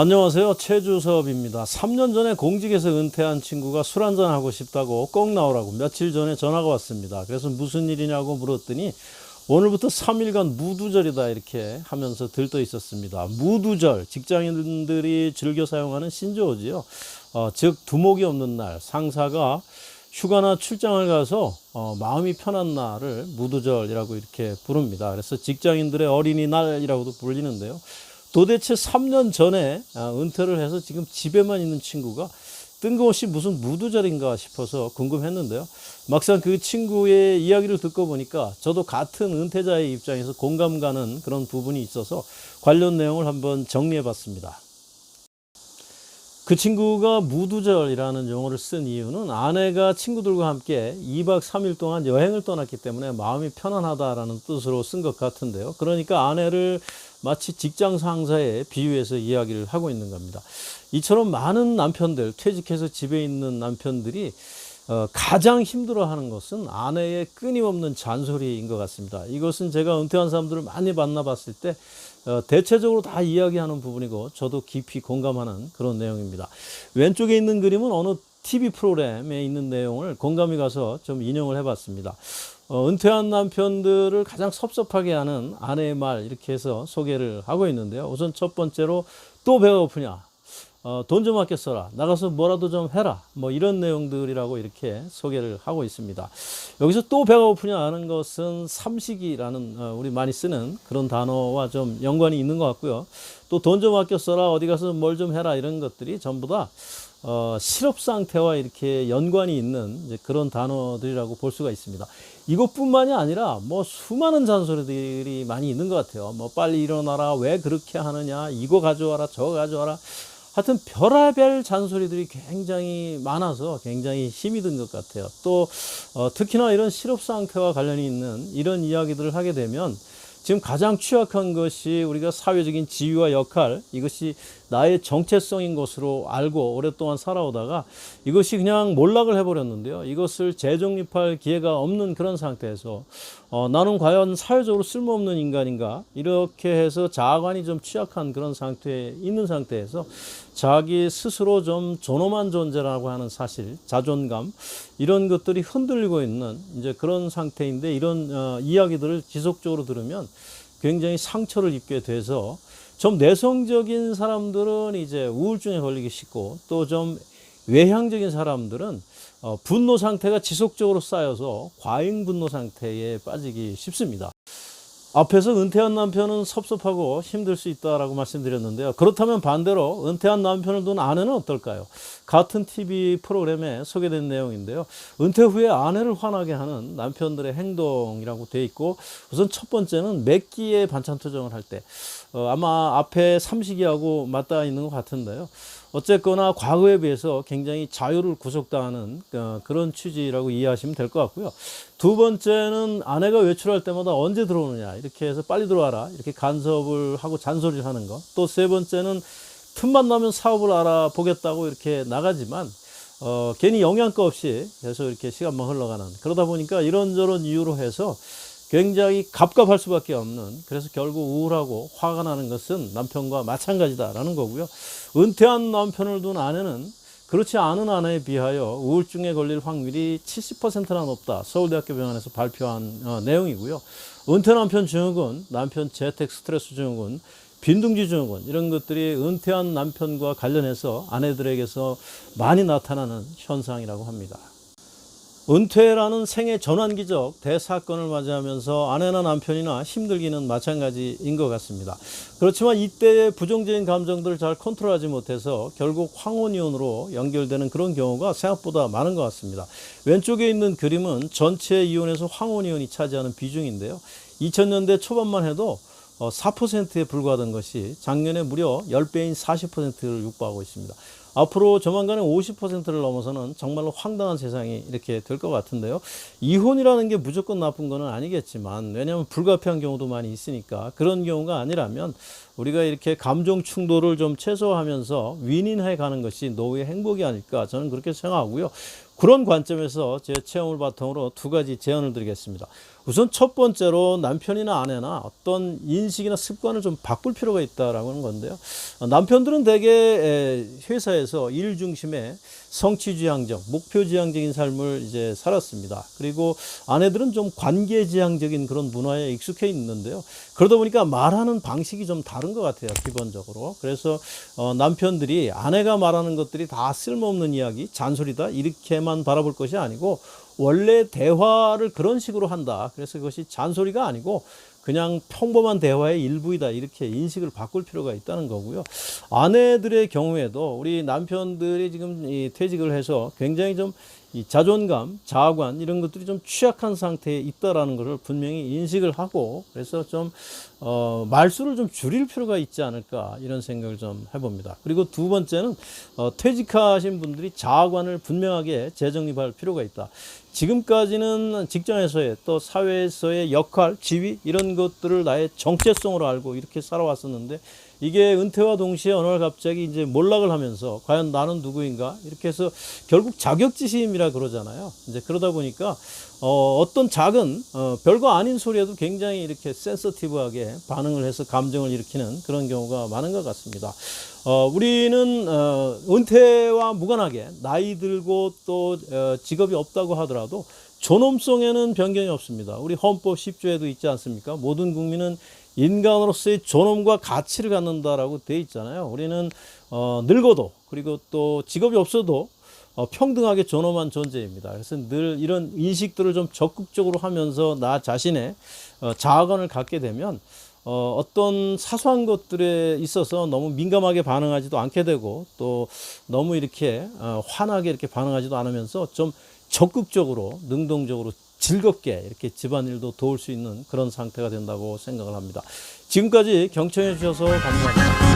안녕하세요. 최주섭입니다. 3년 전에 공직에서 은퇴한 친구가 술 한잔 하고 싶다고 꼭 나오라고 며칠 전에 전화가 왔습니다. 그래서 무슨 일이냐고 물었더니 오늘부터 3일간 무두절이다 이렇게 하면서 들떠 있었습니다. 무두절, 직장인들이 즐겨 사용하는 신조어지요. 즉 두목이 없는 날, 상사가 휴가나 출장을 가서 마음이 편한 날을 무두절이라고 이렇게 부릅니다. 그래서 직장인들의 어린이날이라고도 불리는데요. 도대체 3년 전에 은퇴를 해서 지금 집에만 있는 친구가 뜬금없이 무슨 무두절인가 싶어서 궁금했는데요. 막상 그 친구의 이야기를 듣고 보니까 저도 같은 은퇴자의 입장에서 공감 가는 그런 부분이 있어서 관련 내용을 한번 정리해 봤습니다. 그 친구가 무두절이라는 용어를 쓴 이유는 아내가 친구들과 함께 2박 3일 동안 여행을 떠났기 때문에 마음이 편안하다라는 뜻으로 쓴 것 같은데요. 그러니까 아내를 마치 직장 상사에 비유해서 이야기를 하고 있는 겁니다. 이처럼 많은 남편들, 퇴직해서 집에 있는 남편들이 가장 힘들어하는 것은 아내의 끊임없는 잔소리인 것 같습니다. 이것은 제가 은퇴한 사람들을 많이 만나봤을 때 대체적으로 다 이야기하는 부분이고 저도 깊이 공감하는 그런 내용입니다. 왼쪽에 있는 그림은 어느 TV 프로그램에 있는 내용을 공감이 가서 좀 인용을 해봤습니다. 은퇴한 남편들을 가장 섭섭하게 하는 아내의 말 이렇게 해서 소개를 하고 있는데요. 우선 첫 번째로 또 배가 고프냐? 돈 좀 아껴 써라. 나가서 뭐라도 좀 해라. 뭐 이런 내용들이라고 이렇게 소개를 하고 있습니다. 여기서 또 배가 고프냐 하는 것은 삼식이라는 우리 많이 쓰는 그런 단어와 좀 연관이 있는 것 같고요. 또 돈 좀 아껴 써라. 어디 가서 뭘 좀 해라. 이런 것들이 전부 다 실업 상태와 이렇게 연관이 있는 이제 그런 단어들이라고 볼 수가 있습니다. 이것뿐만이 아니라 뭐 수많은 잔소리들이 많이 있는 것 같아요. 뭐 빨리 일어나라, 왜 그렇게 하느냐, 이거 가져와라, 저거 가져와라. 하여튼 별의별 잔소리들이 굉장히 많아서 굉장히 힘이 든 것 같아요. 또 특히나 이런 실업 상태와 관련이 있는 이런 이야기들을 하게 되면 지금 가장 취약한 것이 우리가 사회적인 지위와 역할, 이것이 나의 정체성인 것으로 알고 오랫동안 살아오다가 이것이 그냥 몰락을 해버렸는데요. 이것을 재정립할 기회가 없는 그런 상태에서 나는 과연 사회적으로 쓸모없는 인간인가? 이렇게 해서 자아관이 좀 취약한 그런 상태에 있는 상태에서 자기 스스로 좀 존엄한 존재라고 하는 사실, 자존감, 이런 것들이 흔들리고 있는 이제 그런 상태인데 이런 이야기들을 지속적으로 들으면 굉장히 상처를 입게 돼서 좀 내성적인 사람들은 이제 우울증에 걸리기 쉽고 또 좀 외향적인 사람들은 분노 상태가 지속적으로 쌓여서 과잉 분노 상태에 빠지기 쉽습니다. 앞에서 은퇴한 남편은 섭섭하고 힘들 수 있다라고 말씀드렸는데요. 그렇다면 반대로 은퇴한 남편을 둔 아내는 어떨까요? 같은 TV 프로그램에 소개된 내용인데요. 은퇴 후에 아내를 화나게 하는 남편들의 행동이라고 돼 있고 우선 첫 번째는 몇 끼의 반찬 투정을 할 때 아마 앞에 삼식이하고 맞닿아 있는 것 같은데요. 어쨌거나 과거에 비해서 굉장히 자유를 구속당하는 그런 취지라고 이해하시면 될 것 같고요. 두 번째는 아내가 외출할 때마다 언제 들어오느냐 이렇게 해서 빨리 들어와라 이렇게 간섭을 하고 잔소리를 하는 것. 또 세 번째는 틈만 나면 사업을 알아보겠다고 이렇게 나가지만 괜히 영양가 없이 계속 이렇게 시간만 흘러가는, 그러다 보니까 이런저런 이유로 해서 굉장히 갑갑할 수밖에 없는, 그래서 결국 우울하고 화가 나는 것은 남편과 마찬가지다라는 거고요. 은퇴한 남편을 둔 아내는 그렇지 않은 아내에 비하여 우울증에 걸릴 확률이 70%나 높다. 서울대학교 병원에서 발표한 내용이고요. 은퇴 남편 증후군, 남편 재택 스트레스 증후군, 빈둥지 증후군, 이런 것들이 은퇴한 남편과 관련해서 아내들에게서 많이 나타나는 현상이라고 합니다. 은퇴라는 생애 전환기적 대사건을 맞이하면서 아내나 남편이나 힘들기는 마찬가지인 것 같습니다. 그렇지만 이때의 부정적인 감정들을 잘 컨트롤하지 못해서 결국 황혼이혼으로 연결되는 그런 경우가 생각보다 많은 것 같습니다. 왼쪽에 있는 그림은 전체 이혼에서 황혼이혼이 차지하는 비중인데요. 2000년대 초반만 해도 4%에 불과하던 것이 작년에 무려 10배인 40%를 육박하고 있습니다. 앞으로 조만간에 50%를 넘어서는 정말로 황당한 세상이 이렇게 될 것 같은데요. 이혼이라는 게 무조건 나쁜 건 아니겠지만, 왜냐하면 불가피한 경우도 많이 있으니까, 그런 경우가 아니라면 우리가 이렇게 감정 충돌을 좀 최소화하면서 윈윈해 가는 것이 노후의 행복이 아닐까, 저는 그렇게 생각하고요. 그런 관점에서 제 체험을 바탕으로 두 가지 제안을 드리겠습니다. 우선 첫 번째로 남편이나 아내나 어떤 인식이나 습관을 좀 바꿀 필요가 있다라고 하는 건데요. 남편들은 대개 회사에서 일 중심의 성취지향적, 목표지향적인 삶을 이제 살았습니다. 그리고 아내들은 좀 관계지향적인 그런 문화에 익숙해 있는데요. 그러다 보니까 말하는 방식이 좀 다른 것 같아요, 기본적으로. 그래서 남편들이 아내가 말하는 것들이 다 쓸모없는 이야기, 잔소리다 이렇게만 바라볼 것이 아니고 원래 대화를 그런 식으로 한다. 그래서 그것이 잔소리가 아니고 그냥 평범한 대화의 일부이다. 이렇게 인식을 바꿀 필요가 있다는 거고요. 아내들의 경우에도 우리 남편들이 지금 이 퇴직을 해서 굉장히 좀 이 자존감, 자아관 이런 것들이 좀 취약한 상태에 있다라는 것을 분명히 인식을 하고 그래서 좀 말수를 좀 줄일 필요가 있지 않을까 이런 생각을 좀 해봅니다. 그리고 두 번째는 퇴직하신 분들이 자아관을 분명하게 재정립할 필요가 있다. 지금까지는 직장에서의 또 사회에서의 역할, 지위 이런 것들을 나의 정체성으로 알고 이렇게 살아왔었는데 이게 은퇴와 동시에 어느 날 갑자기 이제 몰락을 하면서 과연 나는 누구인가 이렇게 해서 결국 자격지심이라 그러잖아요. 이제 그러다 보니까 어떤 작은 별거 아닌 소리에도 굉장히 이렇게 센서티브하게 반응을 해서 감정을 일으키는 그런 경우가 많은 것 같습니다. 우리는 은퇴와 무관하게 나이 들고 또 직업이 없다고 하더라도 존엄성에는 변경이 없습니다. 우리 헌법 10조에도 있지 않습니까? 모든 국민은 인간으로서의 존엄과 가치를 갖는다라고 돼 있잖아요. 우리는 늙어도 그리고 또 직업이 없어도 평등하게 존엄한 존재입니다. 그래서 늘 이런 인식들을 좀 적극적으로 하면서 나 자신의 자아관을 갖게 되면 어떤 사소한 것들에 있어서 너무 민감하게 반응하지도 않게 되고 또 너무 이렇게 환하게 이렇게 반응하지도 않으면서 좀 적극적으로 능동적으로 즐겁게 이렇게 집안일도 도울 수 있는 그런 상태가 된다고 생각을 합니다. 지금까지 경청해 주셔서 감사합니다.